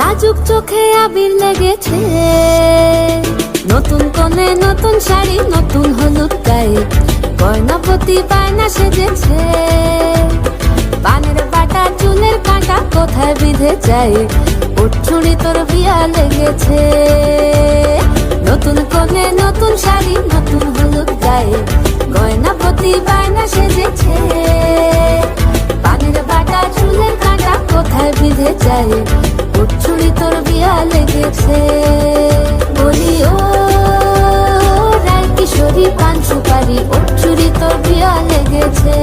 লাজুক চোখে আবির লেগেছে, নতুন কোণে নতুন শাড়ি নতুন হলুদ গায়ে, গয়নাপতি বায়না সেজেছে। পানের বাটা চুলের কাঁটা কোথায় বিঁধে যায়, ওর চুড়ি তোর বিয়া লেগেছে। নতুন কোণে নতুন শাড়ি নতুন হলুদ গায়ে, গয়নাপতি বায়না সেজেছে। পানের বাটা চুলের কাঁটা কোথায় বিঁধে যায়, ওর চুড়ি তোর বিয়া লেগেছে। বলি ও রায় কিশোরী পান সুপারি, ওর চুড়ি তোর বিয়া লেগেছে।